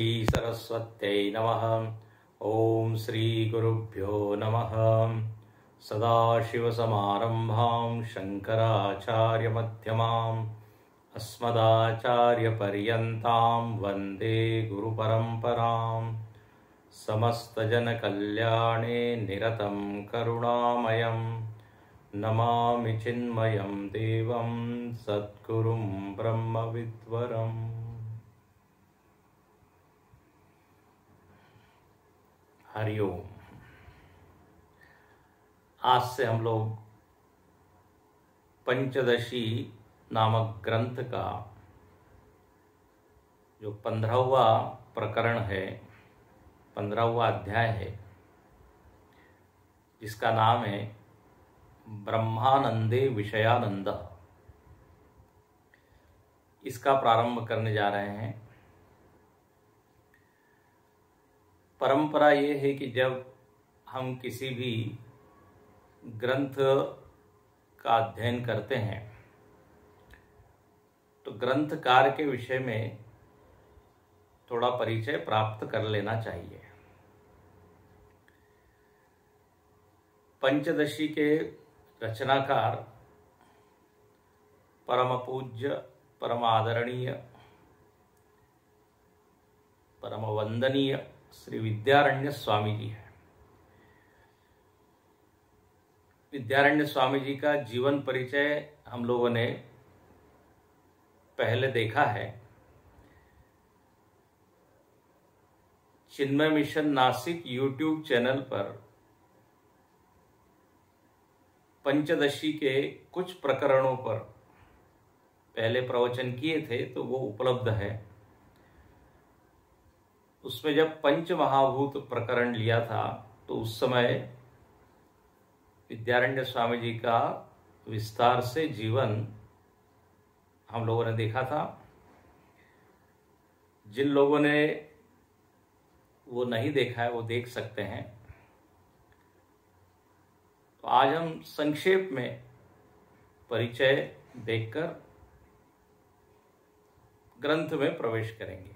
श्री सरस्वत्यै नमः। ओम श्री गुरुभ्यो नमः। सदाशिवसमारंभां शंकराचार्यमध्यमाम् अस्मदाचार्यपर्यन्तां वन्दे गुरुपरम्पराम्। समस्तजनकल्याणे निरतं करुणामयं नमामि चिन्मयं देवं सद्गुरुं ब्रह्मविद्वरम्। हरिओम। आज से हम लोग पंचदशी नामक ग्रंथ का जो 15वां प्रकरण है, 15वां अध्याय है, जिसका नाम है ब्रह्मानंदे विषयानंद, इसका प्रारंभ करने जा रहे हैं। परंपरा ये है कि जब हम किसी भी ग्रंथ का अध्ययन करते हैं तो ग्रंथकार के विषय में थोड़ा परिचय प्राप्त कर लेना चाहिए। पंचदशी के रचनाकार परम पूज्य, परम आदरणीय, परम वंदनीय श्री विद्यारण्य स्वामी जी है। विद्यारण्य स्वामी जी का जीवन परिचय हम लोगों ने पहले देखा है। चिन्मय मिशन नासिक यूट्यूब चैनल पर पंचदशी के कुछ प्रकरणों पर पहले प्रवचन किए थे, तो वो उपलब्ध है। उसमें जब पंच महाभूत प्रकरण लिया था तो उस समय विद्यारण्य स्वामी जी का विस्तार से जीवन हम लोगों ने देखा था। जिन लोगों ने वो नहीं देखा है वो देख सकते हैं। तो आज हम संक्षेप में परिचय देखकर ग्रंथ में प्रवेश करेंगे।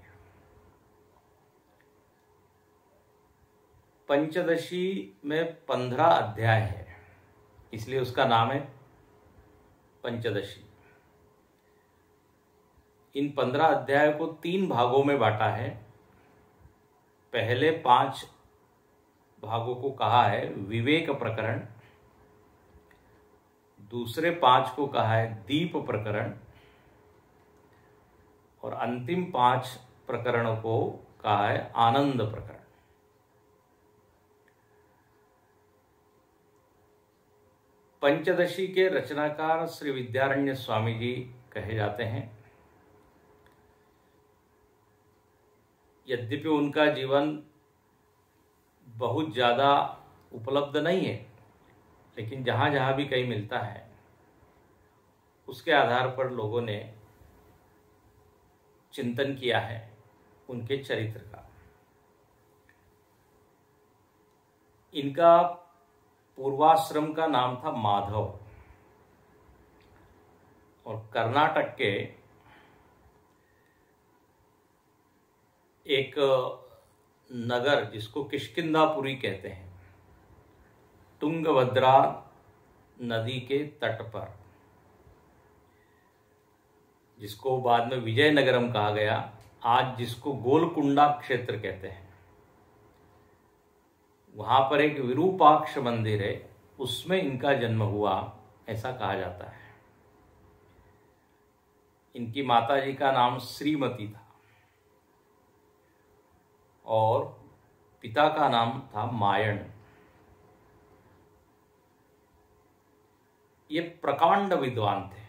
पंचदशी में 15 अध्याय है, इसलिए उसका नाम है पंचदशी। इन 15 अध्याय को 3 भागों में बांटा है। पहले 5 भागों को कहा है विवेक प्रकरण, दूसरे 5 को कहा है दीप प्रकरण, और अंतिम 5 प्रकरणों को कहा है आनंद प्रकरण। पंचदशी के रचनाकार श्री विद्यारण्य स्वामी जी कहे जाते हैं। यद्यपि उनका जीवन बहुत ज़्यादा उपलब्ध नहीं है, लेकिन जहाँ जहाँ भी कहीं मिलता है उसके आधार पर लोगों ने चिंतन किया है उनके चरित्र का। इनका पूर्वाश्रम का नाम था माधव, और कर्नाटक के एक नगर जिसको किष्किंधापुरी कहते हैं, तुंगभद्रा नदी के तट पर, जिसको बाद में विजयनगरम कहा गया, आज जिसको गोलकुंडा क्षेत्र कहते हैं, वहां पर एक विरूपाक्ष मंदिर है, उसमें इनका जन्म हुआ ऐसा कहा जाता है। इनकी माताजी का नाम श्रीमती था और पिता का नाम था मायण। ये प्रकांड विद्वान थे।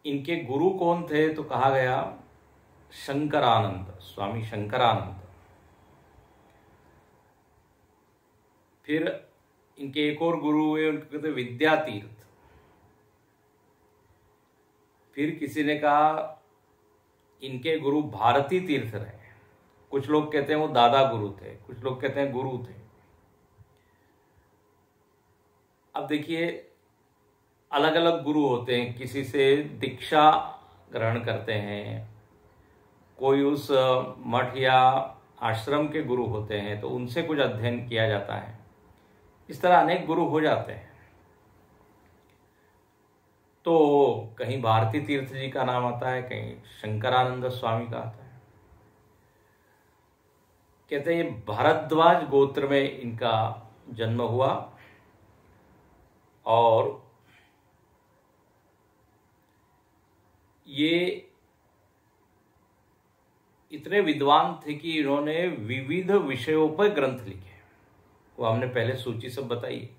इनके गुरु कौन थे तो कहा गया शंकरानंद, स्वामी शंकरानंद। फिर इनके एक और गुरु हुए, उनको कहते विद्यातीर्थ। फिर किसी ने कहा इनके गुरु भारती तीर्थ रहे। कुछ लोग कहते हैं वो दादा गुरु थे, कुछ लोग कहते हैं गुरु थे। अब देखिए, अलग अलग गुरु होते हैं। किसी से दीक्षा ग्रहण करते हैं, कोई उस मठ या आश्रम के गुरु होते हैं तो उनसे कुछ अध्ययन किया जाता है। इस तरह अनेक गुरु हो जाते हैं। तो कहीं भारती तीर्थ जी का नाम आता है, कहीं शंकरानंद स्वामी का आता है। कहते हैं भारद्वाज गोत्र में इनका जन्म हुआ और ये इतने विद्वान थे कि इन्होंने विविध विषयों पर ग्रंथ लिखे। वो हमने पहले सूची सब बताई।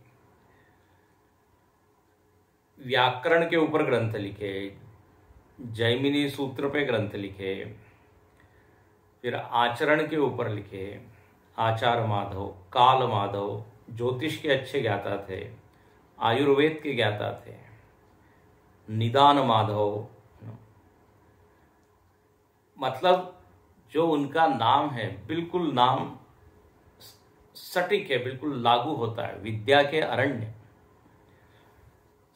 व्याकरण के ऊपर ग्रंथ लिखे, जैमिनी सूत्र पे ग्रंथ लिखे, फिर आचरण के ऊपर लिखे, आचार माधव, काल माधव, ज्योतिष के अच्छे ज्ञाता थे, आयुर्वेद के ज्ञाता थे, निदान माधव। मतलब जो उनका नाम है बिल्कुल नाम सटीक है, बिल्कुल लागू होता है। विद्या के अरण्य,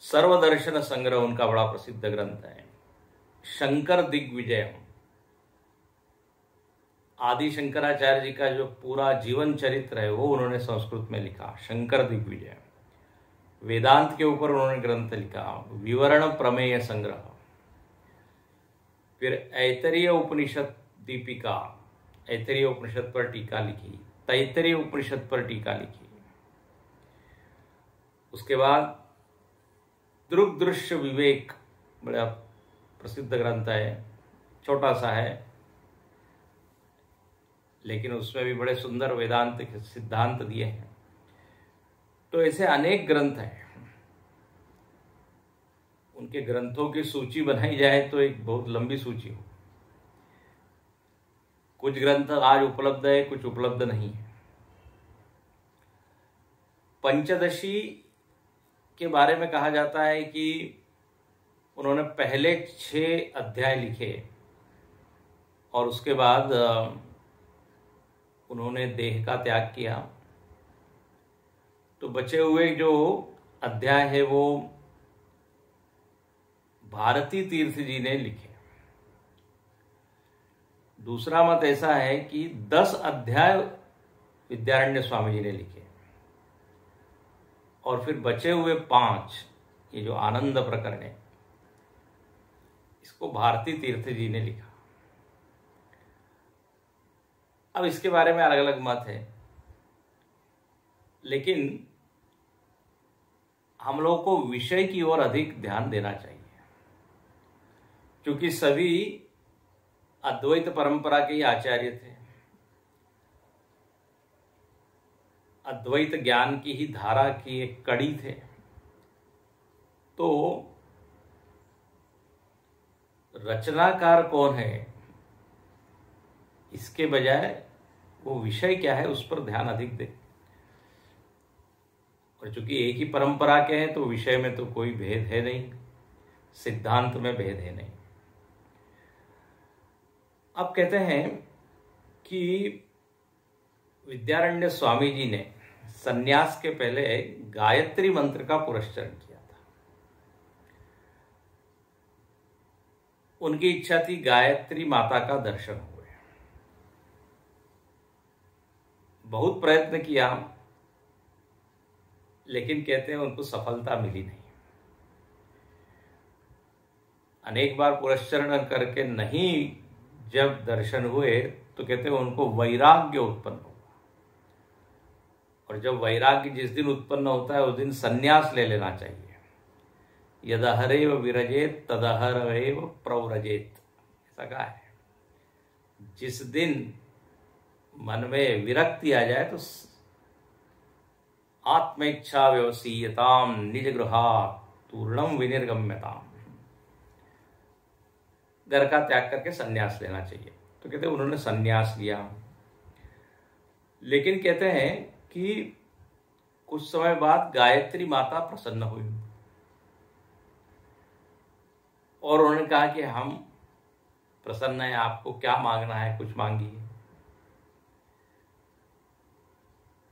सर्वदर्शन संग्रह उनका बड़ा प्रसिद्ध ग्रंथ है। शंकर दिग्विजय, आदि शंकराचार्य जी का जो पूरा जीवन चरित्र है वो उन्होंने संस्कृत में लिखा, शंकर दिग्विजय। वेदांत के ऊपर उन्होंने ग्रंथ लिखा, विवरण प्रमेय संग्रह। फिर ऐतरेय उपनिषद दीपिका, ऐतरेय उपनिषद पर टीका लिखी, तैतरेय उपनिषद पर टीका लिखी। उसके बाद दृग दृश्य विवेक, बड़ा प्रसिद्ध ग्रंथ है, छोटा सा है लेकिन उसमें भी बड़े सुंदर वेदांत के सिद्धांत दिए हैं। तो ऐसे अनेक ग्रंथ हैं। उनके ग्रंथों की सूची बनाई जाए तो एक बहुत लंबी सूची हो। कुछ ग्रंथ आज उपलब्ध है, कुछ उपलब्ध नहीं है। पंचदशी के बारे में कहा जाता है कि उन्होंने पहले 6 अध्याय लिखे और उसके बाद उन्होंने देह का त्याग किया। तो बचे हुए जो अध्याय है वो भारती तीर्थ जी ने लिखे। दूसरा मत ऐसा है कि 10 अध्याय विद्यारण्य स्वामी जी ने लिखे और फिर बचे हुए 5, ये जो आनंद प्रकरण है, इसको भारती तीर्थ जी ने लिखा। अब इसके बारे में अलग अलग मत है, लेकिन हम लोगों को विषय की ओर अधिक ध्यान देना चाहिए, क्योंकि सभी अद्वैत परंपरा के ही आचार्य थे, अद्वैत ज्ञान की ही धारा की एक कड़ी थे। तो रचनाकार कौन है इसके बजाय वो विषय क्या है उस पर ध्यान अधिक दे। और चूंकि एक ही परंपरा के हैं तो विषय में तो कोई भेद है नहीं, सिद्धांत में भेद है नहीं। अब कहते हैं कि विद्यारण्य स्वामी जी ने सन्यास के पहले गायत्री मंत्र का पुरस्चरण किया था। उनकी इच्छा थी गायत्री माता का दर्शन हुए। बहुत प्रयत्न किया लेकिन कहते हैं उनको सफलता मिली नहीं। अनेक बार पुरस्चरण करके नहीं जब दर्शन हुए तो कहते हैं उनको वैराग्य उत्पन्न हुआ। और जब वैराग्य जिस दिन उत्पन्न होता है उस दिन संन्यास ले लेना चाहिए। यदहरेव विरजेत तदहरेव प्रव्रजेत, ऐसा कहा है। जिस दिन मन में विरक्ति आ जाए तो आत्मेच्छा व्यवसीयताम निज गृहात् तूर्णम विनिर्गम्यताम, घर का त्याग करके संन्यास लेना चाहिए। तो कहते हैं उन्होंने संन्यास लिया, लेकिन कहते हैं कि कुछ समय बाद गायत्री माता प्रसन्न हुई और उन्होंने कहा कि हम प्रसन्न हैं, आपको क्या मांगना है, कुछ मांगिए।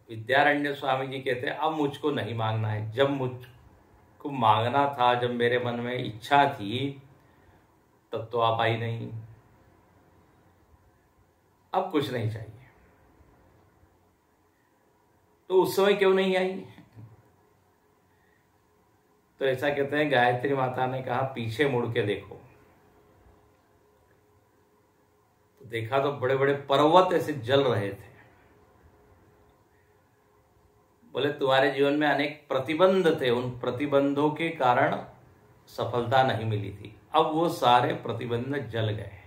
विद्यारण्य स्वामी जी कहते हैं अब मुझको नहीं मांगना है, जब मुझको मांगना था, जब मेरे मन में इच्छा थी तब तो आप आई नहीं। अब कुछ नहीं चाहिए। तो उस समय क्यों नहीं आई? तो ऐसा कहते हैं, गायत्री माता ने कहा पीछे मुड़ के देखो। तो देखा तो बड़े बड़े पर्वत ऐसे जल रहे थे। बोले तुम्हारे जीवन में अनेक प्रतिबंध थे, उन प्रतिबंधों के कारण सफलता नहीं मिली थी, अब वो सारे प्रतिबंध जल गए,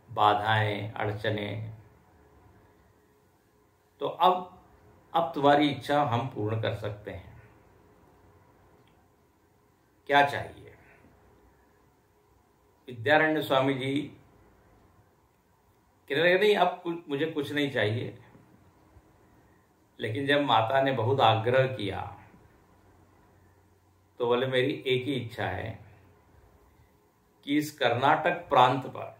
बाधाएं, अड़चने। तो अब तुम्हारी इच्छा हम पूर्ण कर सकते हैं। क्या चाहिए? विद्यारण्य स्वामी जी कहने लगे नहीं, अब मुझे कुछ नहीं चाहिए। लेकिन जब माता ने बहुत आग्रह किया तो बोले मेरी एक ही इच्छा है कि इस कर्नाटक प्रांत पर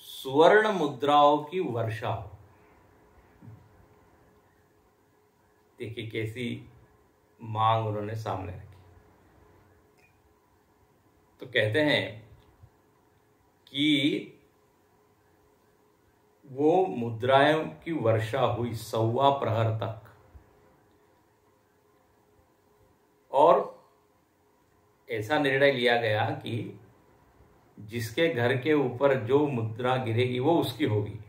सुवर्ण मुद्राओं की वर्षा हो। देखिए कैसी मांग उन्होंने सामने रखी। तो कहते हैं कि वो मुद्राओं की वर्षा हुई 1.25 प्रहर तक, और ऐसा निर्णय लिया गया कि जिसके घर के ऊपर जो मुद्रा गिरेगी वो उसकी होगी,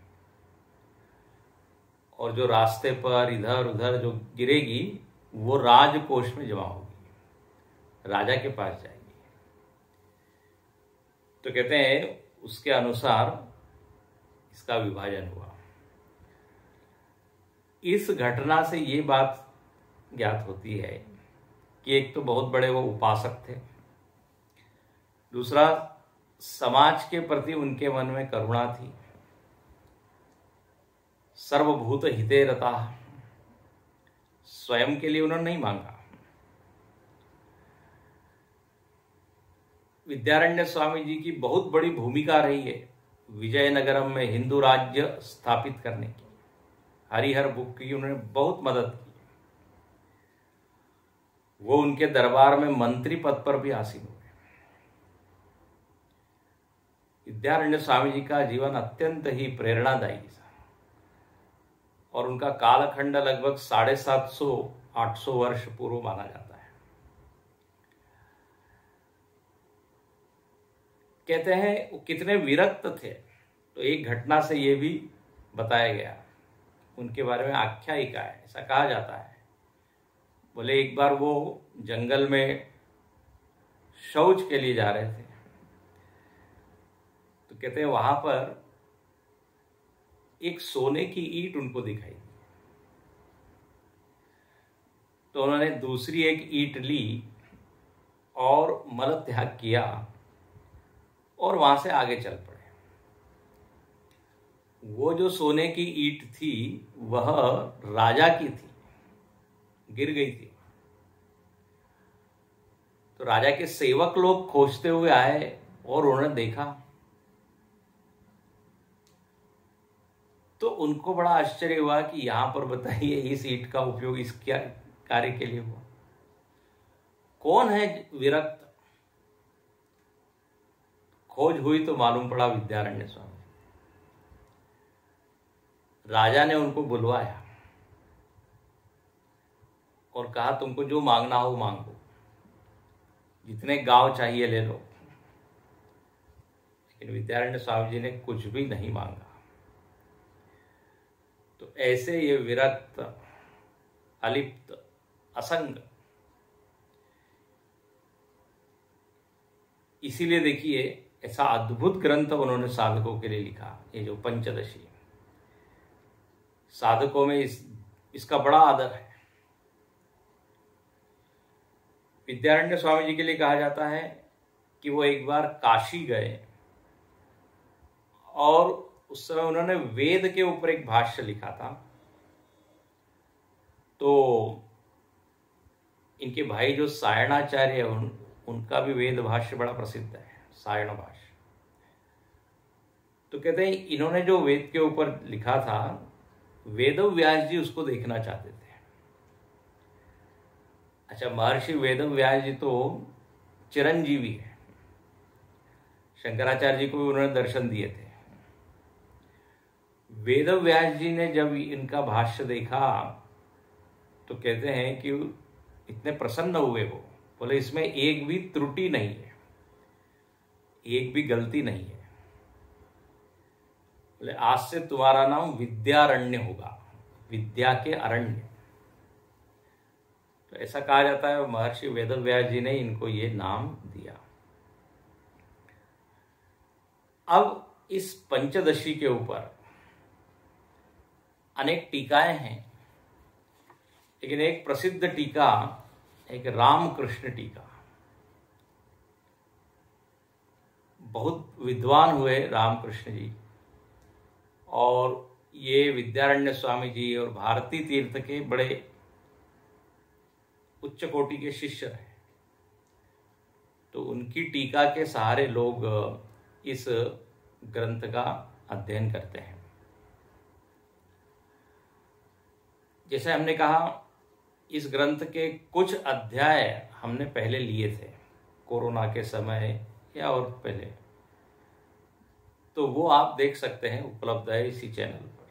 और जो रास्ते पर इधर उधर जो गिरेगी वो राजकोष में जमा होगी, राजा के पास जाएगी। तो कहते हैं उसके अनुसार इसका विभाजन हुआ। इस घटना से ये बात ज्ञात होती है कि एक तो बहुत बड़े वो उपासक थे, दूसरा समाज के प्रति उनके मन में करुणा थी, सर्वभूत हिते रता, स्वयं के लिए उन्होंने नहीं मांगा। विद्यारण्य स्वामी जी की बहुत बड़ी भूमिका रही है विजयनगरम में हिंदू राज्य स्थापित करने की। हरिहर बुक की उन्होंने बहुत मदद की। वो उनके दरबार में मंत्री पद पर भी आसीन हुए। विद्यारण्य स्वामी जी का जीवन अत्यंत ही प्रेरणादायी था, और उनका कालखंड लगभग 750-800 वर्ष पूर्व माना जाता है। कहते हैं वो कितने विरक्त थे, तो एक घटना से ये भी बताया गया, उनके बारे में आख्यायिका है, ऐसा कहा जाता है। बोले एक बार वो जंगल में शौच के लिए जा रहे थे, तो कहते हैं वहां पर एक सोने की ईंट उनको दिखाई दी। तो उन्होंने दूसरी एक ईंट ली और मल त्याग किया और वहां से आगे चल पड़े। वो जो सोने की ईंट थी वह राजा की थी, गिर गई थी। तो राजा के सेवक लोग खोजते हुए आए और उन्होंने देखा, तो उनको बड़ा आश्चर्य हुआ कि यहां पर बताइए इस ईंट का उपयोग इस क्या कार्य के लिए हुआ। कौन है विरक्त? खोज हुई तो मालूम पड़ा विद्यारण्य स्वामी। राजा ने उनको बुलवाया और कहा तुमको जो मांगना हो मांगो, जितने गांव चाहिए ले लो। लेकिन विद्यारण्य स्वामी जी ने कुछ भी नहीं मांगा। तो ऐसे ये विरक्त, अलिप्त, असंग, इसीलिए देखिए ऐसा अद्भुत ग्रंथ उन्होंने साधकों के लिए लिखा, ये जो पंचदशी। साधकों में इसका बड़ा आदर है। विद्यारण्य स्वामी जी के लिए कहा जाता है कि वो एक बार काशी गए और उस समय उन्होंने वेद के ऊपर एक भाष्य लिखा था। तो इनके भाई जो सायणाचार्य है उनका भी वेद भाष्य बड़ा प्रसिद्ध है, सायण भाष्य। तो कहते हैं इन्होंने जो वेद के ऊपर लिखा था, वेदव्यास जी उसको देखना चाहते थे। अच्छा, महर्षि वेदव्यास जी तो चिरंजीवी है, शंकराचार्य जी को भी उन्होंने दर्शन दिए थे। वेद व्यास जी ने जब इनका भाष्य देखा तो कहते हैं कि इतने प्रसन्न हुए वो, बोले इसमें एक भी त्रुटि नहीं है, एक भी गलती नहीं है। बोले आज से तुम्हारा नाम विद्यारण्य होगा, विद्या के अरण्य। तो ऐसा कहा जाता है, महर्षि वेदव्यास जी ने इनको ये नाम दिया। अब इस पंचदशी के ऊपर अनेक टीकाएं हैं, लेकिन एक प्रसिद्ध टीका, एक रामकृष्ण टीका, बहुत विद्वान हुए रामकृष्ण जी, और ये विद्यारण्य स्वामी जी और भारती तीर्थ के बड़े उच्च कोटि के शिष्य हैं। तो उनकी टीका के सहारे लोग इस ग्रंथ का अध्ययन करते हैं। जैसे हमने कहा, इस ग्रंथ के कुछ अध्याय हमने पहले लिए थे, कोरोना के समय या और पहले, तो वो आप देख सकते हैं, उपलब्ध है इसी चैनल पर।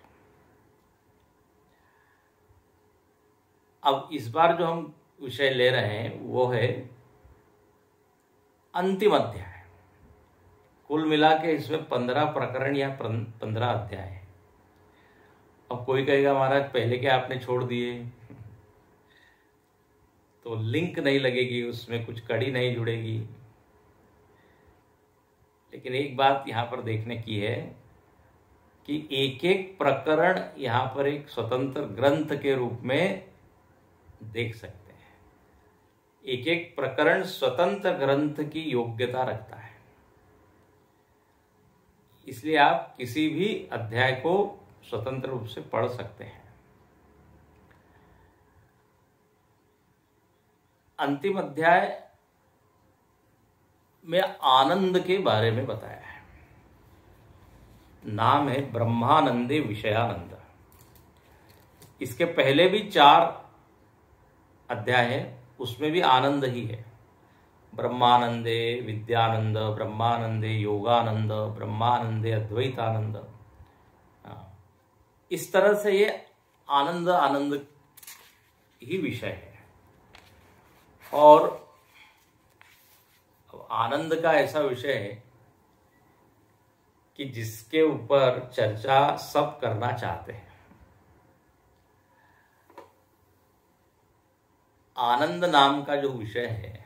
अब इस बार जो हम विषय ले रहे हैं वो है अंतिम अध्याय। कुल मिला के इसमें 15 प्रकरण या 15 अध्याय है। अब कोई कहेगा महाराज पहले क्या आपने छोड़ दिए, तो लिंक नहीं लगेगी, उसमें कुछ कड़ी नहीं जुड़ेगी। लेकिन एक बात यहाँ पर देखने की है कि एक एक प्रकरण यहाँ पर एक स्वतंत्र ग्रंथ के रूप में देख सकते हैं। एक एक प्रकरण स्वतंत्र ग्रंथ की योग्यता रखता है, इसलिए आप किसी भी अध्याय को स्वतंत्र रूप से पढ़ सकते हैं। अंतिम अध्याय में आनंद के बारे में बताया है। नाम है ब्रह्मानंदे विषयानंद। इसके पहले भी 4 अध्याय है, उसमें भी आनंद ही है। ब्रह्मानंदे विद्यानंद, ब्रह्मानंदे योगानंद, ब्रह्मानंदे अद्वैतानंद। इस तरह से ये आनंद आनंद ही विषय है। और आनंद का ऐसा विषय है कि जिसके ऊपर चर्चा सब करना चाहते हैं। आनंद नाम का जो विषय है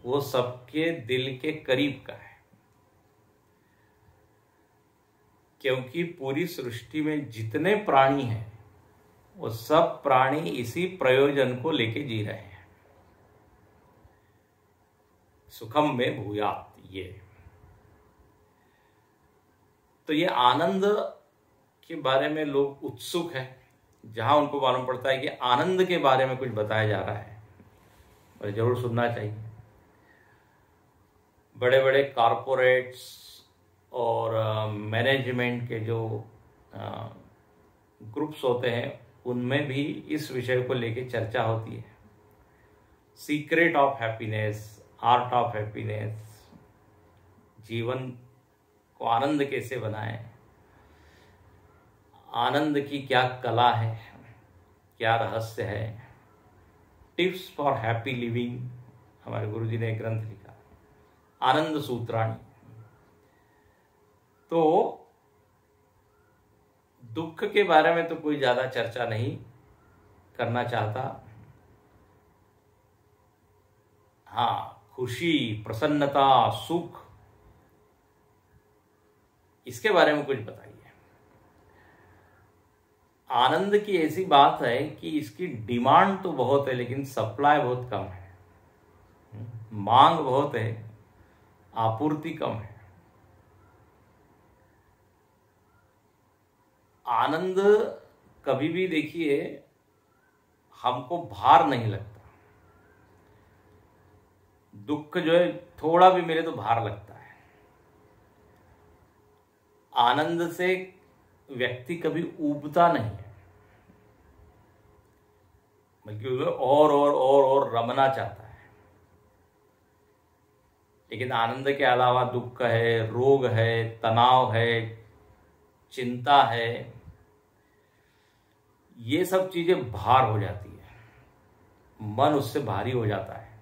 वो सबके दिल के करीब का है, क्योंकि पूरी सृष्टि में जितने प्राणी हैं वो सब प्राणी इसी प्रयोजन को लेके जी रहे हैं, सुखम में भूयात। ये तो ये आनंद के बारे में लोग उत्सुक हैं। जहां उनको मालूम पड़ता है कि आनंद के बारे में कुछ बताया जा रहा है, और जरूर सुनना चाहिए। बड़े बड़े कॉरपोरेट्स और मैनेजमेंट के जो ग्रुप्स होते हैं उनमें भी इस विषय को लेकर चर्चा होती है। Secret of happiness, art of happiness, जीवन को आनंद कैसे बनाएं, आनंद की क्या कला है, क्या रहस्य है, टिप्स फॉर हैप्पी लिविंग। हमारे गुरुजी ने एक ग्रंथ लिखा, आनंद सूत्राणी। तो दुख के बारे में तो कोई ज्यादा चर्चा नहीं करना चाहता। हाँ, खुशी, प्रसन्नता, सुख, इसके बारे में कुछ बताइए। आनंद की ऐसी बात है कि इसकी डिमांड तो बहुत है लेकिन सप्लाई बहुत कम है। मांग बहुत है, आपूर्ति कम है। आनंद कभी भी देखिए हमको भार नहीं लगता। दुख जो है थोड़ा भी मिले तो भार लगता है। आनंद से व्यक्ति कभी ऊबता नहीं है, बल्कि उसमें और रमना चाहता है। लेकिन आनंद के अलावा दुख है, रोग है, तनाव है, चिंता है, ये सब चीजें भार हो जाती है, मन उससे भारी हो जाता है,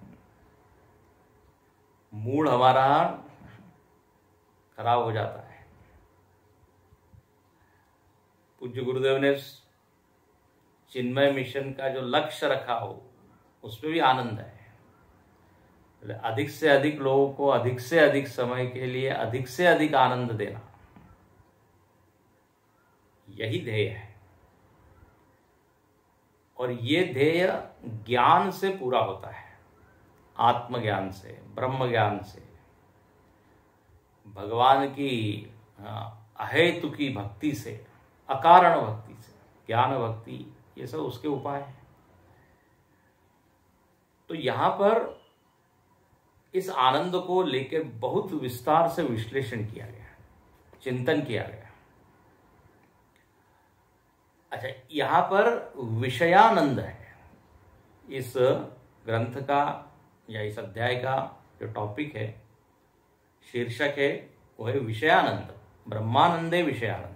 मूड हमारा खराब हो जाता है। पूज्य गुरुदेव ने चिन्मय मिशन का जो लक्ष्य रखा हो उसमें भी आनंद है। अधिक से अधिक लोगों को अधिक से अधिक समय के लिए अधिक से अधिक आनंद देना, यही ध्येय है। और ये ध्येय ज्ञान से पूरा होता है, आत्मज्ञान से, ब्रह्म ज्ञान से, भगवान की अहेतु की भक्ति से, अकारण भक्ति से, ज्ञान भक्ति, ये सब उसके उपाय हैं। तो यहां पर इस आनंद को लेकर बहुत विस्तार से विश्लेषण किया गया, चिंतन किया गया। अच्छा, यहां पर विषयानंद है इस ग्रंथ का या इस अध्याय का जो टॉपिक है, शीर्षक है, वो है विषयानंद, ब्रह्मानंदे विषयानंद।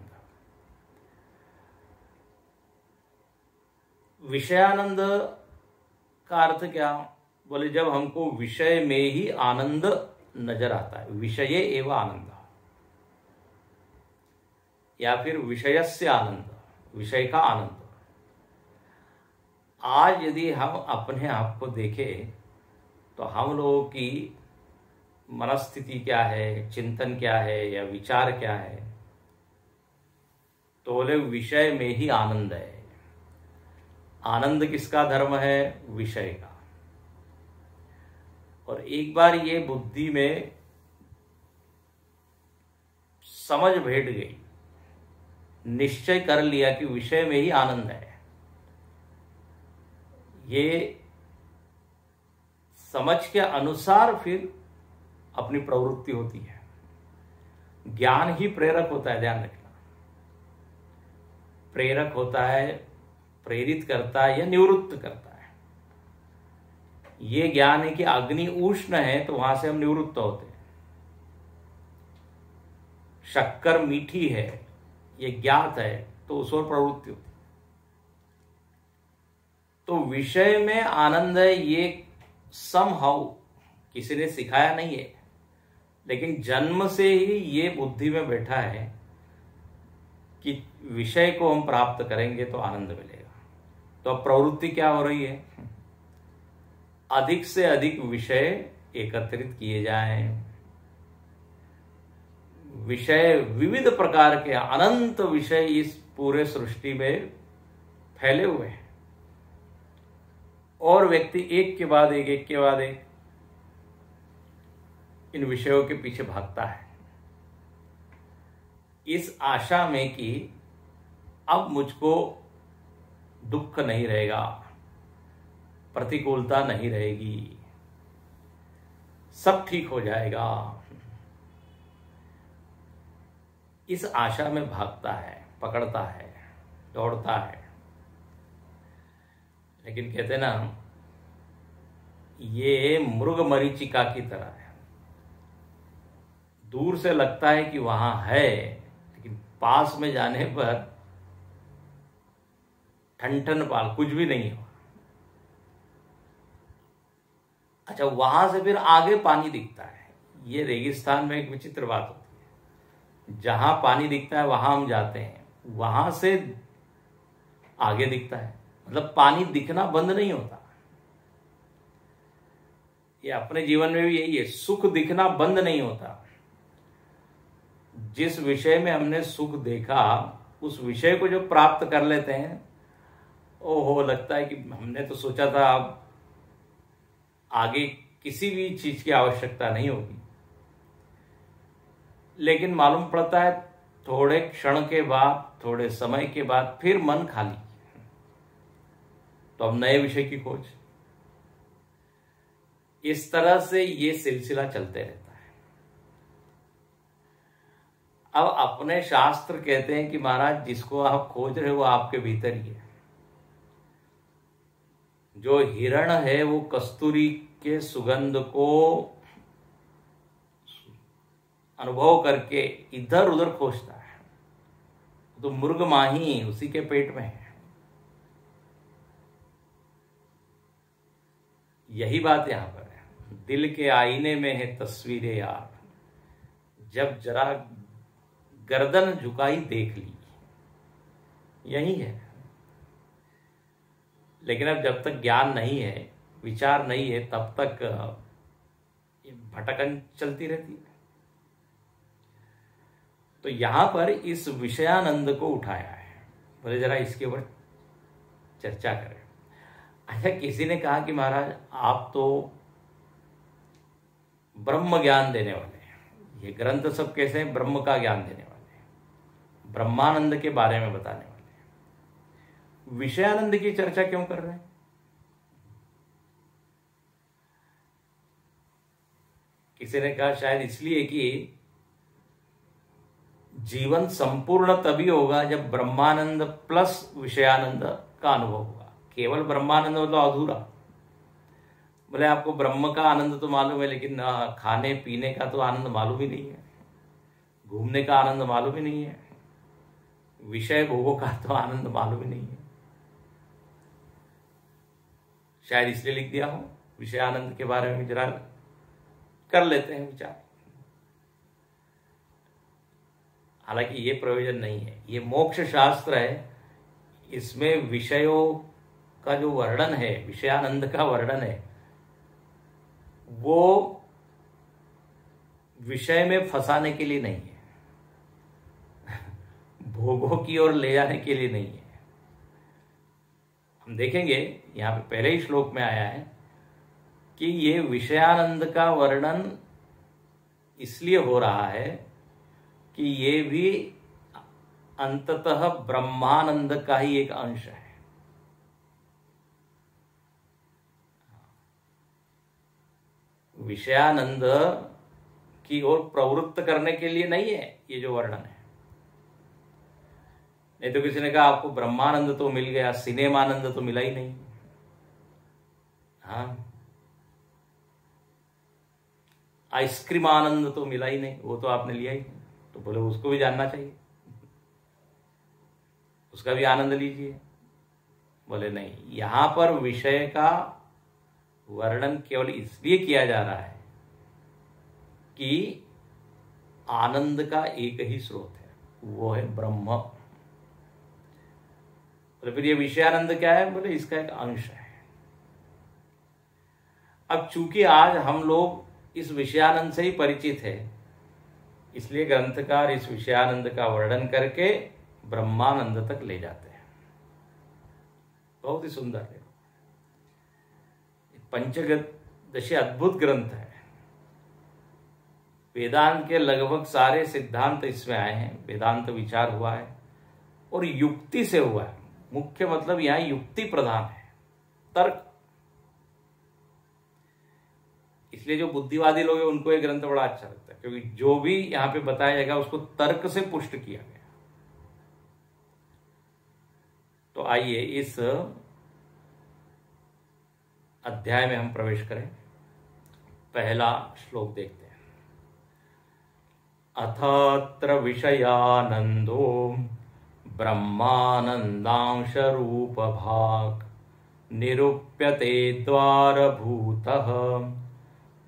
विषयानंद का अर्थ क्या? बोले जब हमको विषय में ही आनंद नजर आता है, विषये एवं आनंद, या फिर विषयस्य आनंद, विषय का आनंद। आज यदि हम अपने आप को देखें तो हम लोगों की मनस्थिति क्या है, चिंतन क्या है या विचार क्या है, तो बोले विषय में ही आनंद है। आनंद किसका धर्म है? विषय का। और एक बार ये बुद्धि में समझ बैठ गई, निश्चय कर लिया कि विषय में ही आनंद है, ये समझ के अनुसार फिर अपनी प्रवृत्ति होती है। ज्ञान ही प्रेरक होता है, ध्यान रखना। प्रेरक होता है, प्रेरित करता है या निवृत्त करता है। ये ज्ञान है कि अग्नि उष्ण है तो वहां से हम निवृत्त होते हैं। शक्कर मीठी है, ये ज्ञात है, तो उस ओर प्रवृत्ति होती है। तो विषय में आनंद है, ये समहाउ किसी ने सिखाया नहीं है, लेकिन जन्म से ही ये बुद्धि में बैठा है कि विषय को हम प्राप्त करेंगे तो आनंद मिलेगा। तो अब प्रवृत्ति क्या हो रही है? अधिक से अधिक विषय एकत्रित किए जाएं। विषय विविध प्रकार के अनंत विषय इस पूरे सृष्टि में फैले हुए हैं, और व्यक्ति एक के बाद एक इन विषयों के पीछे भागता है, इस आशा में कि अब मुझको दुख नहीं रहेगा, प्रतिकूलता नहीं रहेगी, सब ठीक हो जाएगा। इस आशा में भागता है, पकड़ता है, दौड़ता है। लेकिन कहते ना, ये मृग मरीचिका की तरह है। दूर से लगता है कि वहां है, लेकिन पास में जाने पर ठन पाल, कुछ भी नहीं हो। अच्छा, वहां से फिर आगे पानी दिखता है। ये रेगिस्तान में एक विचित्र बात होती है, जहां पानी दिखता है वहां हम जाते हैं, वहां से आगे दिखता है। मतलब पानी दिखना बंद नहीं होता। ये अपने जीवन में भी यही है, सुख दिखना बंद नहीं होता। जिस विषय में हमने सुख देखा, उस विषय को जो प्राप्त कर लेते हैं, ओहो, लगता है कि हमने तो सोचा था अब आगे किसी भी चीज की आवश्यकता नहीं होगी। लेकिन मालूम पड़ता है थोड़े क्षण के बाद, थोड़े समय के बाद फिर मन खाली, तो अब नए विषय की खोज। इस तरह से ये सिलसिला चलते रहता है। अब अपने शास्त्र कहते हैं कि महाराज, जिसको आप खोज रहे हो वो आपके भीतर ही है। जो हिरण है वो कस्तूरी के सुगंध को अनुभव करके इधर उधर खोजता है, तो मुर्ग माही उसी के पेट में है। यही बात यहां पर है। दिल के आईने में है तस्वीरें यार, जब जरा गर्दन झुकाई देख ली, यही है। लेकिन अब जब तक ज्ञान नहीं है, विचार नहीं है, तब तक भटकन चलती रहती है। तो यहां पर इस विषयानंद को उठाया है, बोले जरा इसके ऊपर चर्चा करें। अच्छा, किसी ने कहा कि महाराज आप तो ब्रह्म ज्ञान देने वाले हैं, ये ग्रंथ सब कैसे हैं? ब्रह्म का ज्ञान देने वाले हैं, ब्रह्मानंद के बारे में बताने वाले हैं, विषयानंद की चर्चा क्यों कर रहे हैं? किसी ने कहा शायद इसलिए कि जीवन संपूर्ण तभी होगा जब ब्रह्मानंद प्लस विषयानंद का अनुभव होगा। केवल ब्रह्मानंद मतलब अधूरा। बोले आपको ब्रह्म का आनंद तो मालूम है, लेकिन खाने पीने का तो आनंद मालूम ही नहीं है, घूमने का आनंद मालूम ही नहीं है, विषय भोगों का तो आनंद मालूम ही नहीं है। शायद इसलिए लिख दिया हो। विषयानंद के बारे में जरा कर लेते हैं विचार। हालांकि ये प्रयोजन नहीं है, ये मोक्ष शास्त्र है, इसमें विषयों का जो वर्णन है, विषयानंद का वर्णन है, वो विषय में फंसाने के लिए नहीं है, भोगों की ओर ले जाने के लिए नहीं है। हम देखेंगे यहां पे पहले ही श्लोक में आया है कि ये विषयानंद का वर्णन इसलिए हो रहा है कि ये भी अंततः ब्रह्मानंद का ही एक अंश है। विषयानंद की ओर प्रवृत्त करने के लिए नहीं है ये जो वर्णन है। नहीं तो किसी ने कहा आपको ब्रह्मानंद तो मिल गया, सिनेमानंद तो मिला ही नहीं। हाँ, आइसक्रीम आनंद तो मिला ही नहीं, वो तो आपने लिया ही नहीं। तो बोले उसको भी जानना चाहिए, उसका भी आनंद लीजिए। बोले नहीं, यहां पर विषय का वर्णन केवल इसलिए किया जा रहा है कि आनंद का एक ही स्रोत है, वो है ब्रह्म। बोले फिर ये विषयानंद क्या है? बोले इसका एक अंश है। अब चूंकि आज हम लोग इस विषयानंद से ही परिचित है, इसलिए ग्रंथकार इस विषयानंद का वर्णन करके ब्रह्मानंद तक ले जाते हैं। बहुत ही सुंदर है, पंचदशी अद्भुत ग्रंथ है। वेदांत के लगभग सारे सिद्धांत इसमें आए हैं, वेदांत विचार हुआ है और युक्ति से हुआ है। मुख्य मतलब यहां युक्ति प्रधान है, तर्क। इसलिए जो बुद्धिवादी लोग हैं उनको ये ग्रंथ बड़ा अच्छा लगता है, क्योंकि जो भी यहां पे बताया जाएगा उसको तर्क से पुष्ट किया गया। तो आइए इस अध्याय में हम प्रवेश करें। पहला श्लोक देखते हैं। अथात्र विषयानंदो ब्रह्मानंदांश रूप भाग निरूप्यते द्वारभूतः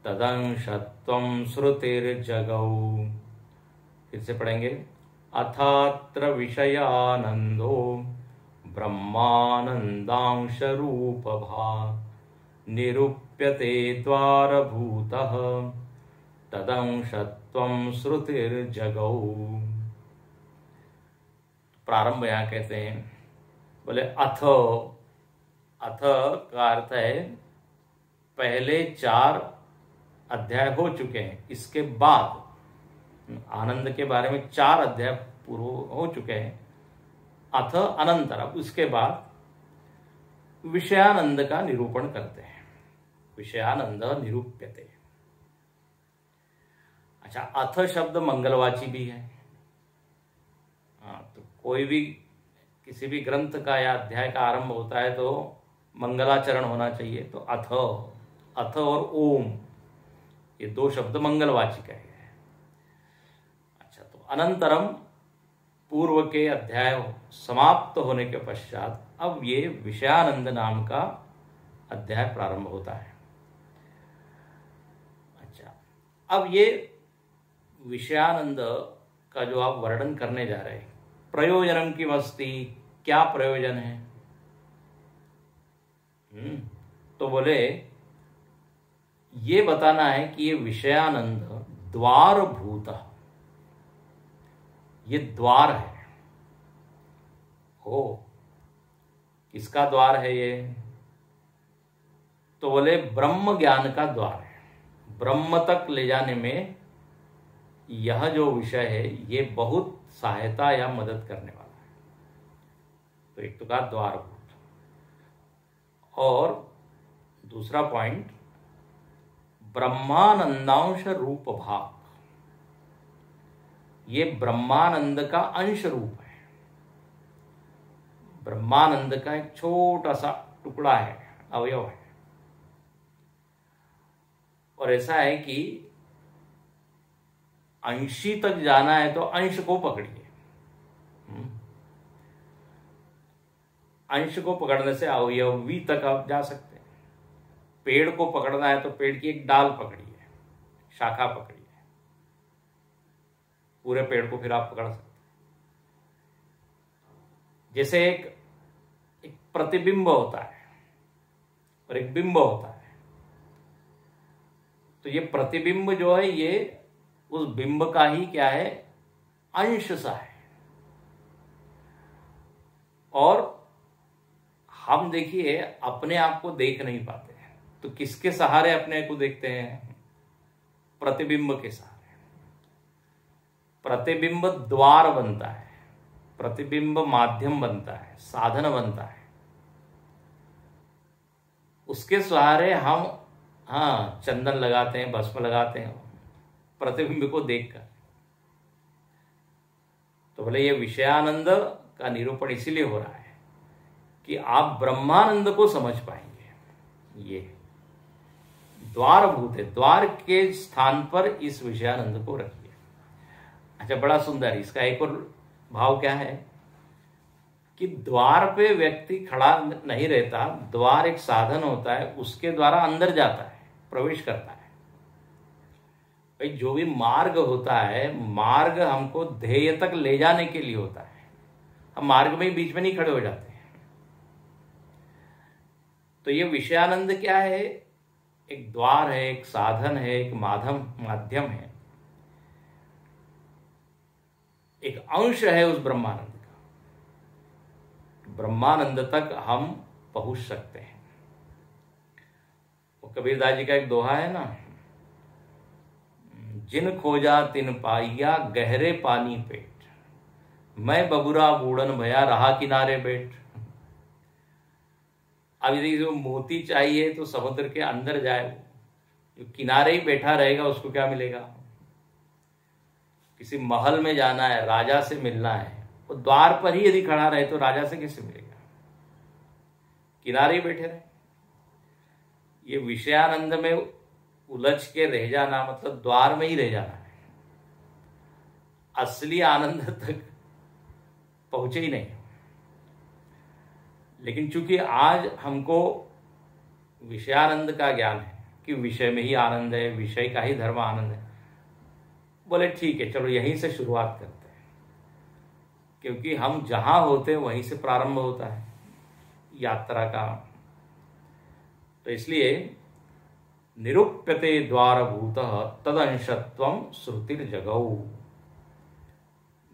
तदंशत्वं श्रुतिर्जगौ। फिर से पढ़ेंगे। अथात्र विषयानंदो ब्रह्मानंदांश रूप भाग निरूप्यते द्वारभूतः तदंशत्वं श्रुतिर्जगौ। प्रारंभ यहां कहते हैं, बोले अथ। अथ का अर्थ है पहले 4 अध्याय हो चुके हैं, इसके बाद आनंद के बारे में 4 अध्याय पूर्व हो चुके हैं। अथ अनंतर, उसके बाद विषयानंद का निरूपण करते हैं। विषयानंद निरूप्यते। अच्छा, अथ शब्द मंगलवाची भी है। तो कोई भी किसी भी ग्रंथ का या अध्याय का आरंभ होता है तो मंगलाचरण होना चाहिए। तो अथ, अथ और ओम, ये 2 शब्द मंगलवाची का है। अच्छा, तो अनंतरम पूर्व के अध्याय समाप्त होने के पश्चात अब ये विषयानंद नाम का अध्याय प्रारंभ होता है। अच्छा, अब ये विषयानंद का जो आप वर्णन करने जा रहे हैं, प्रयोजनम की मस्ती, क्या प्रयोजन है? तो बोले ये बताना है कि ये विषयानंद द्वार भूत, ये द्वार है। हो, किसका द्वार है ये? तो बोले ब्रह्म ज्ञान का द्वार है। ब्रह्म तक ले जाने में यह जो विषय है ये बहुत सहायता या मदद करने वाला है। तो एक तो कहा द्वारभूत, और दूसरा पॉइंट ब्रह्मानंदांश रूप भाग, ये ब्रह्मानंद का अंश रूप है। ब्रह्मानंद का एक छोटा सा टुकड़ा है, अवयव है। और ऐसा है कि अंशी तक जाना है तो अंश को पकड़िए। अंश को पकड़ने से अवयवी तक आप जा सकते हैं। पेड़ को पकड़ना है तो पेड़ की एक डाल पकड़िए, शाखा पकड़िए, पूरे पेड़ को फिर आप पकड़ सकते हैं। जैसे एक प्रतिबिंब होता है और एक बिंब होता है, तो ये प्रतिबिंब जो है ये उस बिंब का ही क्या है, अंश सा है। और हम देखिए अपने आप को देख नहीं पाते हैं, तो किसके सहारे अपने को देखते हैं? प्रतिबिंब के सहारे। प्रतिबिंब द्वार बनता है, प्रतिबिंब माध्यम बनता है, साधन बनता है। उसके सहारे हम चंदन लगाते हैं, भस्म लगाते हैं प्रतिबिंब को देखकर। तो बोले ये विषयानंद का निरूपण इसीलिए हो रहा है कि आप ब्रह्मानंद को समझ पाएंगे। ये द्वारभूत है, द्वार के स्थान पर इस विषयानंद को रखिए। अच्छा, बड़ा सुंदर, इसका एक और भाव क्या है कि द्वार पे व्यक्ति खड़ा नहीं रहता, द्वार एक साधन होता है, उसके द्वारा अंदर जाता है, प्रवेश करता है। भाई जो भी मार्ग होता है, मार्ग हमको ध्येय तक ले जाने के लिए होता है। हम मार्ग में ही बीच में नहीं खड़े हो जाते। तो ये विषयानंद क्या है? एक द्वार है, एक साधन है, एक माध्यम है, एक अंश है उस ब्रह्मानंद का। ब्रह्मानंद तक हम पहुंच सकते हैं। वो कबीरदास जी का एक दोहा है ना, जिन खोजा तिन पाइया गहरे पानी पेट, मैं बबुरा बूढ़न भया रहा किनारे बैठ। अब यदि जो मोती चाहिए तो समुद्र के अंदर जाए, वो जो किनारे ही बैठा रहेगा उसको क्या मिलेगा? किसी महल में जाना है, राजा से मिलना है, वो द्वार पर ही यदि खड़ा रहे तो राजा से कैसे मिलेगा? किनारे ही बैठे रहे। ये विषयानंद में उलझ के रह जाना मतलब द्वार में ही रह जाना है, असली आनंद तक पहुंचे ही नहीं। लेकिन चूंकि आज हमको विषयानंद का ज्ञान है कि विषय में ही आनंद है, विषय का ही धर्म आनंद है, बोले ठीक है, चलो यहीं से शुरुआत करते हैं, क्योंकि हम जहां होते हैं वहीं से प्रारंभ होता है यात्रा का। तो इसलिए निरूप्यते द्वारभूतः तदंशत्वं श्रुतिर्जगौ,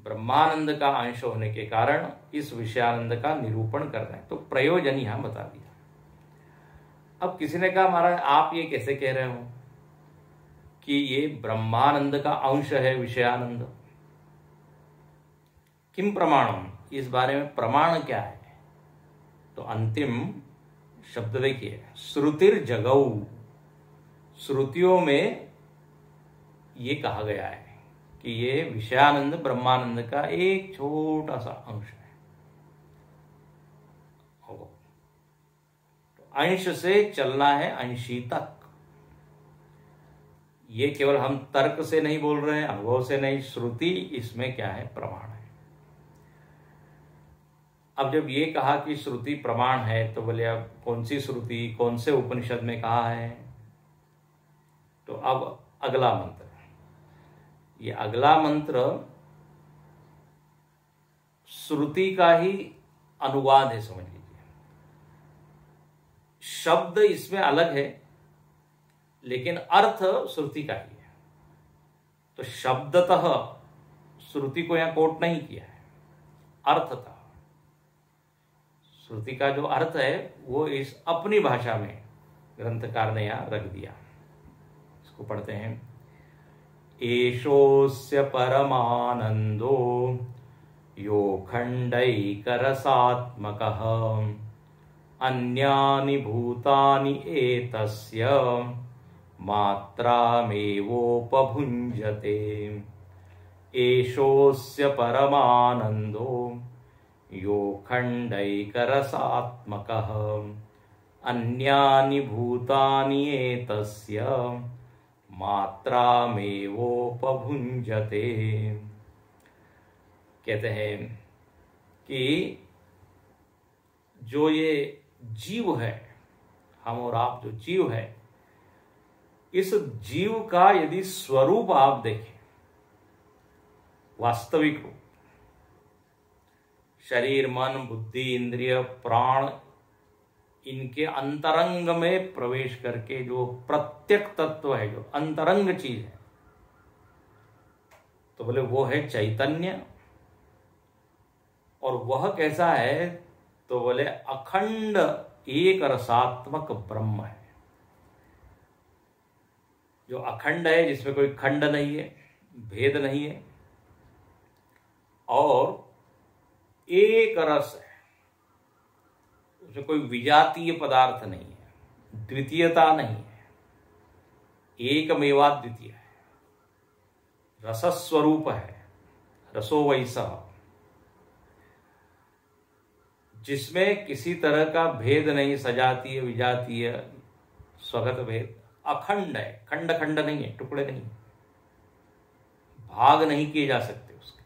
ब्रह्मानंद का अंश होने के कारण इस विषयानंद का निरूपण करना है। तो प्रयोजन यहां बता दिया। अब किसी ने कहा महाराज आप ये कैसे कह रहे हो कि ये ब्रह्मानंद का अंश है विषयानंद? किम प्रमाणम, इस बारे में प्रमाण क्या है? तो अंतिम शब्द देखिए, श्रुतिर जगौ, श्रुतियों में ये कहा गया है कि ये विषयानंद ब्रह्मानंद का एक छोटा सा अंश है। तो अंश से चलना है अंशी तक। ये केवल हम तर्क से नहीं बोल रहे हैं, अनुभव से नहीं, श्रुति इसमें क्या है? प्रमाण है। अब जब ये कहा कि श्रुति प्रमाण है तो बोले अब कौन सी श्रुति, कौन से उपनिषद में कहा है? तो अब अगला मंत्र, ये अगला मंत्र श्रुति का ही अनुवाद है, समझ लीजिए। शब्द इसमें अलग है लेकिन अर्थ श्रुति का ही है। तो शब्दतः श्रुति को यहां कोट नहीं किया है, अर्थतः श्रुति का जो अर्थ है वो इस अपनी भाषा में ग्रंथकार ने यहां रख दिया। इसको पढ़ते हैं। एषोऽस्य परमानंदो यो खण्डैकरसात्मकः अन्यानि भूतानि एतस्य मात्रामेवोपभुञ्जते। एषोऽस्य परमानंदो यो खण्डैकरसात्मकः अन्यानि भूतानि एतस्य मात्रामेवोपभुञ्जते। कहते हैं कि जो ये जीव है, हम और आप जो जीव है, इस जीव का यदि स्वरूप आप देखें, वास्तविक रूप, शरीर, मन, बुद्धि, इंद्रिय, प्राण, इनके अंतरंग में प्रवेश करके जो प्रत्यक तत्व है, जो अंतरंग चीज है, तो बोले वो है चैतन्य। और वह कैसा है? तो बोले अखंड एक रसात्मक ब्रह्म है। जो अखंड है, जिसमें कोई खंड नहीं है, भेद नहीं है, और एक रस है, उसमें कोई विजातीय पदार्थ नहीं है, द्वितीयता नहीं है, एकमेवा द्वितीय है, रसस्वरूप है, रसो वैसा, जिसमें किसी तरह का भेद नहीं, सजातीय विजातीय स्वगत भेद, अखंड है, खंड खंड नहीं है, टुकड़े नहीं, भाग नहीं किए जा सकते उसके।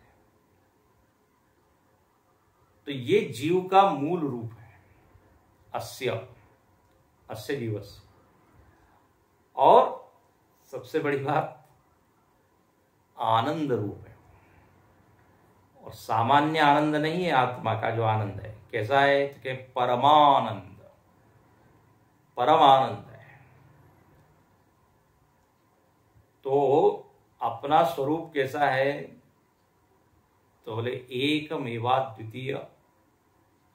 तो ये जीव का मूल रूप है, अस्य जीवस्य। और सबसे बड़ी बात, आनंद रूप है। और सामान्य आनंद नहीं है आत्मा का जो आनंद है। कैसा है? कि परमानंद, परमानंद है। तो अपना स्वरूप कैसा है? तो बोले एकमेवा द्वितीय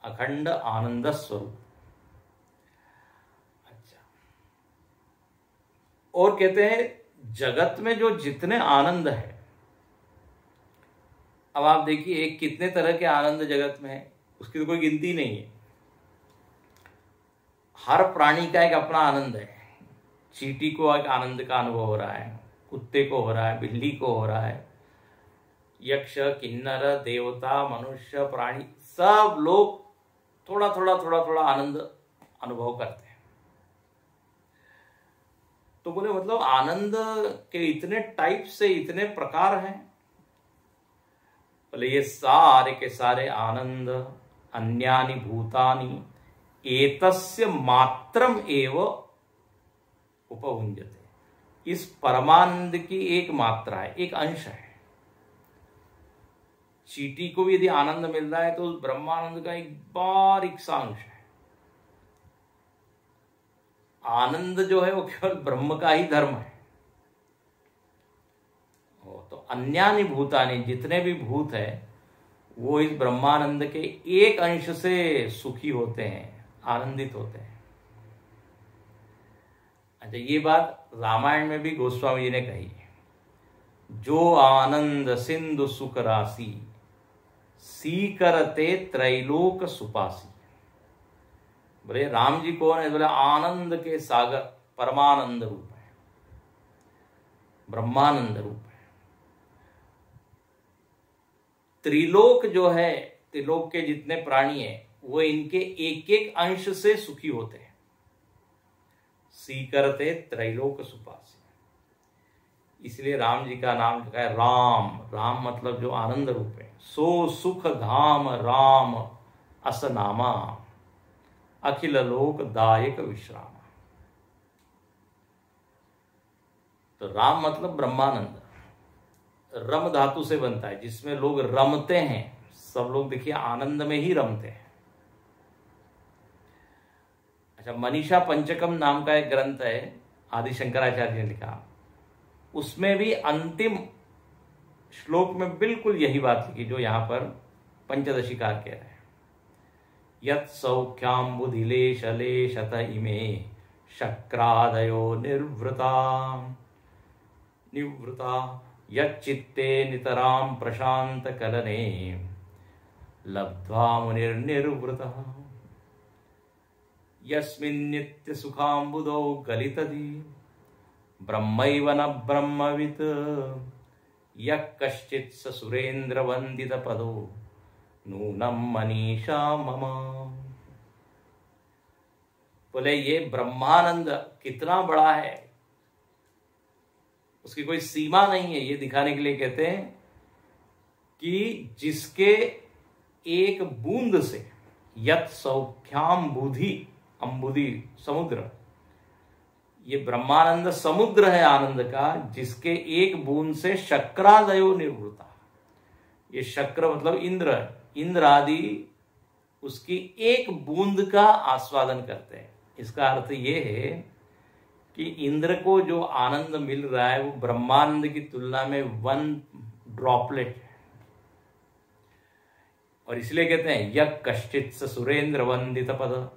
अखंड आनंद स्वरूप। अच्छा, और कहते हैं जगत में जो जितने आनंद है, अब आप देखिए कितने तरह के आनंद जगत में है, उसकी तो कोई गिनती नहीं है। हर प्राणी का एक अपना आनंद है। चींटी को एक आनंद का अनुभव हो रहा है, कुत्ते को हो रहा है, बिल्ली को हो रहा है, यक्ष, किन्नर, देवता, मनुष्य, प्राणी, सब लोग थोड़ा थोड़ा आनंद अनुभव करते हैं। तो बोले मतलब आनंद के इतने टाइप से, इतने प्रकार हैं। बोले ये सारे के सारे आनंद अन्यानि भूतानि एतस्य मात्रम एव उपभुञ्जते। इस परमानंद की एक मात्रा है, एक अंश है। चींटी को भी यदि आनंद मिल रहा है तो उस ब्रह्मानंद का एक बारीक सा अंश है। आनंद जो है वो केवल ब्रह्म का ही धर्म है। तो अन्यानि भूतानि, जितने भी भूत है वो इस ब्रह्मानंद के एक अंश से सुखी होते हैं, आनंदित होते हैं। अच्छा, ये बात रामायण में भी गोस्वामी जी ने कही है। जो आनंद सिंधु सुख राशि सीकरते त्रैलोक सुपासी। बोले राम जी कौन है? बोले आनंद के सागर, परमानंद रूप है, ब्रह्मानंद रूप है। त्रिलोक जो है, त्रिलोक के जितने प्राणी हैं वो इनके एक एक अंश से सुखी होते हैं। सीकरते त्रैलोक सुपासी, इसलिए राम जी का नाम लिखा है राम। राम मतलब जो आनंद रूप है। सो सुख धाम राम असनामा अखिल लोक दायक विश्राम। तो राम मतलब ब्रह्मानंद, रम धातु से बनता है, जिसमें लोग रमते हैं। सब लोग देखिए आनंद में ही रमते हैं। अच्छा, मनीषा पंचकम नाम का एक ग्रंथ है, आदि शंकराचार्य ने लिखा, उसमें भी अंतिम श्लोक में बिल्कुल यही बात लिखी जो यहां पर पंचदशीकार कह रहे हैं। यत् सौख्याम्बुधिलेशलेशत इमे शक्रादयो निवृता यच्चित्ते नितरां प्रशांत कलने लब्ध्वा मुनिर्निर्वृतः यस्मिन्नित्य सुखाम्बुदौ गलितधि ब्रह्मैव न ब्रह्मवित् यः कश्चित् स सुरेन्द्र वंदित पदो नूनम मनीषा मम। बोले ये ब्रह्मानंद कितना बड़ा है, उसकी कोई सीमा नहीं है। ये दिखाने के लिए कहते हैं कि जिसके एक बूंद से, यत् सौख्याम्बुधि, अंबुधि समुद्र, ये ब्रह्मानंद समुद्र है आनंद का, जिसके एक बूंद से शक्रादयो निवृत्ता। ये शक्र मतलब इंद्र, इंद्र आदि उसकी एक बूंद का आस्वादन करते हैं। इसका अर्थ ये है कि इंद्र को जो आनंद मिल रहा है वो ब्रह्मानंद की तुलना में 1 ड्रॉपलेट है। और इसलिए कहते हैं यः कश्चित् स सुरेंद्र वंदित पद।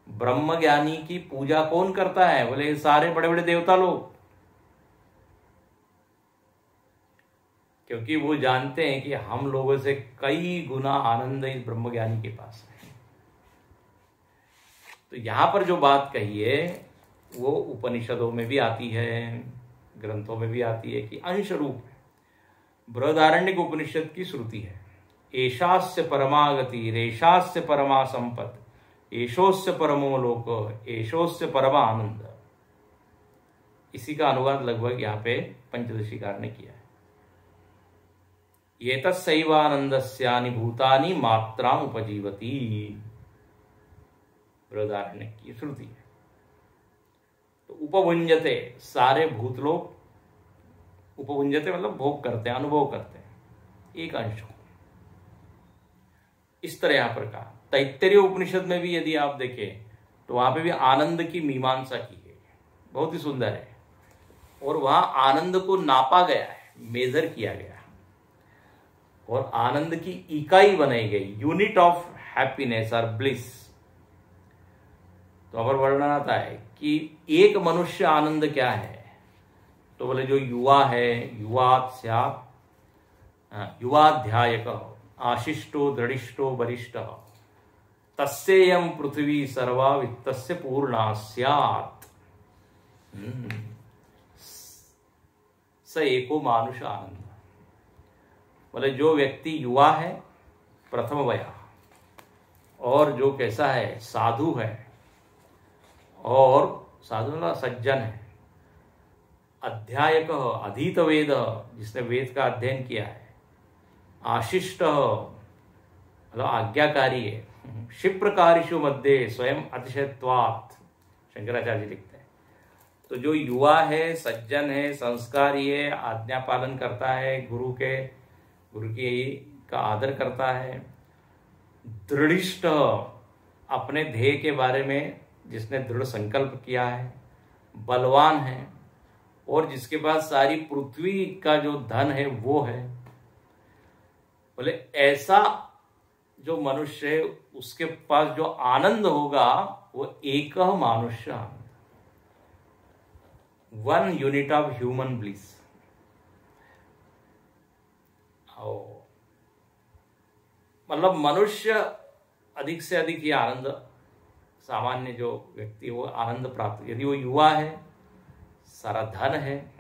ब्रह्म ज्ञानी की पूजा कौन करता है? बोले सारे बड़े बड़े देवता लोग, क्योंकि वो जानते हैं कि हम लोगों से कई गुना आनंद इस ब्रह्म ज्ञानी के पास है। तो यहां पर जो बात कही है वो उपनिषदों में भी आती है, ग्रंथों में भी आती है कि अंश रूप बृहदारण्यक उपनिषद की श्रुति है। एशास्य परमागति रेशास्य परमा संपत् एशोस्य परमो लोक एशोस्य परमा आनंद। इसी का अनुवाद लगभग यहाँ पे पंचदशीकार ने किया है। ये तस्सैवानंदस्यानि भूतानि मात्राम उपजीवती, बृहदारण्यक की श्रुति है। तो उपभुंजते, सारे भूत लोग उपभुंजते मतलब भोग करते हैं, अनुभव करते हैं एक अंश को। इस तरह यहां पर कहा। तैत्तरीय उपनिषद में भी यदि आप देखें तो वहां पे भी आनंद की मीमांसा की गई है, बहुत ही सुंदर है। और वहां आनंद को नापा गया है, मेजर किया गया है, और आनंद की इकाई बनाई गई, यूनिट ऑफ हैप्पीनेस और ब्लिस। तो अगर वर्णन आता है कि एक मनुष्य आनंद क्या है, तो बोले जो युवा है, युवात् स्यात् युवाध्यायक आशिष्टो दृढ़िष्टो वरिष्ठ तस्येयं पृथ्वी सर्वा वित्तस्य पूर्णा स्यात् स एको मानुष आनंद। बोले जो व्यक्ति युवा है प्रथम वया, और जो कैसा है साधु है, और साधु मतलब सज्जन है, अध्यायक अधीत वेद जिसने वेद का अध्ययन किया है, आशिष्ट मतलब आज्ञाकारी है, क्षिप्रकारिषु मध्य स्वयं अतिशयत्वात्, शंकराचार्य लिखते हैं। तो जो युवा है, सज्जन है, संस्कारी है, आज्ञा पालन करता है, गुरु की का आदर करता है, दृढ़िष्ठ अपने ध्येय के बारे में जिसने दृढ़ संकल्प किया है, बलवान है, और जिसके पास सारी पृथ्वी का जो धन है वो है। बोले ऐसा जो मनुष्य है उसके पास जो आनंद होगा वो एक मानुष्य आनंद, 1 यूनिट ऑफ ह्यूमन ब्लिस। मतलब मनुष्य अधिक से अधिक ये आनंद, सामान्य जो व्यक्ति वो आनंद प्राप्त, यदि वो युवा है, सारा धन है,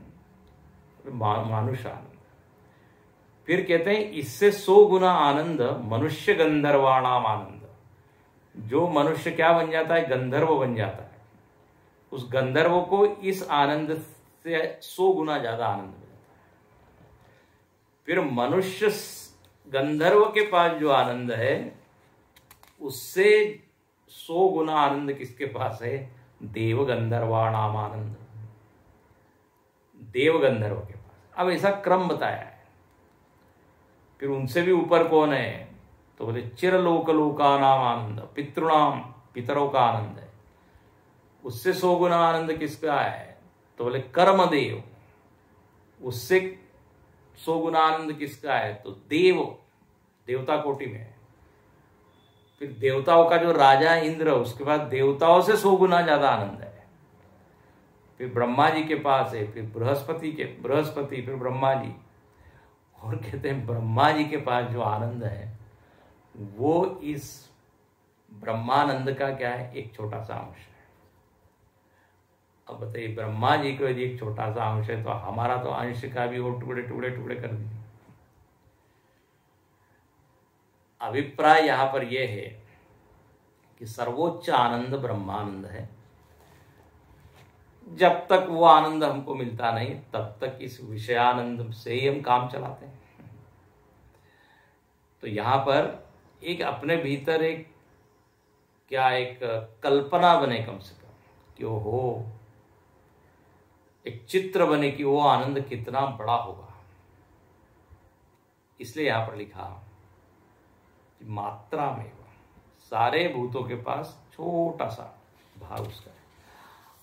मानुष आनंद। फिर कहते हैं इससे 100 गुना आनंद मनुष्य गंधर्वाणाम आनंद। जो मनुष्य क्या बन जाता है? गंधर्व बन जाता है। उस गंधर्व को इस आनंद से 100 गुना ज्यादा आनंद मिलता है। फिर मनुष्य गंधर्व के पास जो आनंद है उससे 100 गुना आनंद किसके पास है? देव गंधर्वाणाम आनंद, देव गंधर्व के पास। अब ऐसा क्रम बताया है। फिर उनसे भी ऊपर कौन है? तो बोले चिरलोक लोकानाम आनंद, पितृणाम, पितरों का आनंद है। उससे 100 गुना आनंद किसका है? तो बोले कर्मदेव। उससे 100 गुना आनंद किसका है? तो देव, देवता कोटि में है। फिर देवताओं का जो राजा है इंद्र, उसके बाद देवताओं से 100 गुना ज्यादा आनंद है। फिर ब्रह्मा जी के पास है, फिर बृहस्पति, फिर ब्रह्मा जी। और कहते हैं ब्रह्मा जी के पास जो आनंद है वो इस ब्रह्मानंद का क्या है? एक छोटा सा अंश है। अब बताइए, ब्रह्मा जी को यदि एक छोटा सा अंश है तो हमारा तो अंश का भी वो टुकड़े टुकड़े टुकड़े कर दिए। अभिप्राय यहां पर यह है कि सर्वोच्च आनंद ब्रह्मानंद है। जब तक वो आनंद हमको मिलता नहीं तब तक इस विषयानंद से ही हम काम चलाते हैं। तो यहां पर एक अपने भीतर एक कल्पना बने कम से कम, कि वो हो एक चित्र बने कि वो आनंद कितना बड़ा होगा। इसलिए यहां पर लिखा कि मात्रा में सारे भूतों के पास छोटा सा भाग उसका है।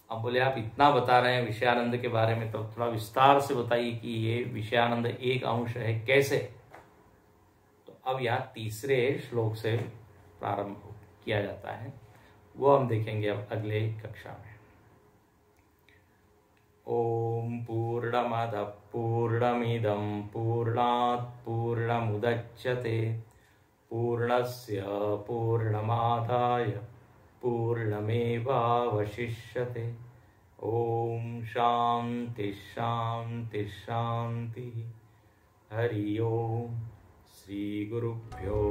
अब बोले आप इतना बता रहे हैं विषयानंद के बारे में, तो थोड़ा विस्तार से बताइए कि ये विषयानंद एक अंश है, कैसे? तो अब यहाँ तीसरे श्लोक से प्रारंभ किया जाता है, वो हम देखेंगे अब अगले कक्षा में। ओम पूर्णमदः पूर्णमिदं पूर्णात् पूर्णमुदच्यते पूर्णस्य पूर्णमादाय पूर्णमेवावशिष्यते। ओम शांति शांति शांति। हरि ओम। श्री गुरुभ्यो